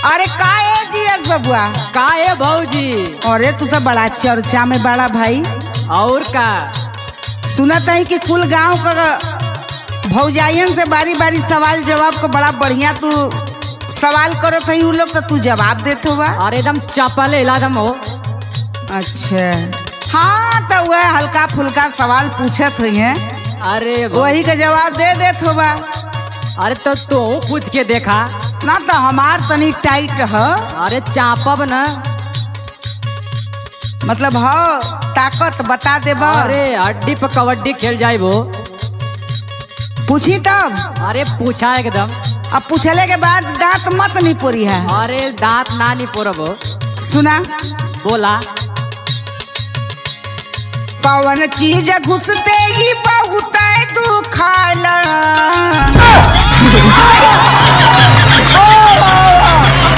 अरे का है जी एस बबुआ? का है भौजी? अरे तू तो बड़ा चर्चा में बड़ा भाई। और का सुनत है कि कुल गांव का भौजाइयन से बारी बारी सवाल जवाब को बड़ा बढ़िया तू सवाल करत है, उ लोग तो तू जवाब देत हुआ। अरे एकदम चपल इलादम हो। अच्छा हाँ, तो वह हल्का फुल्का सवाल पूछत हुई है, अरे वही का जवाब दे देत होगा। अरे तो तू पूछ के देखा ना तो हमार तनी टाइट है, अरे चापब न। मतलब हो ताकत बता देबा। अरे हड्डी पे कबड्डी खेल जाइबो। पूछी तब? अरे पूछा एकदम। अब पूछले के बाद दांत मत नहीं पोरी है। अरे दांत ना नहीं पोरबो। सुना बोला। पवन चीज घुसते ही बहुत दुखाला।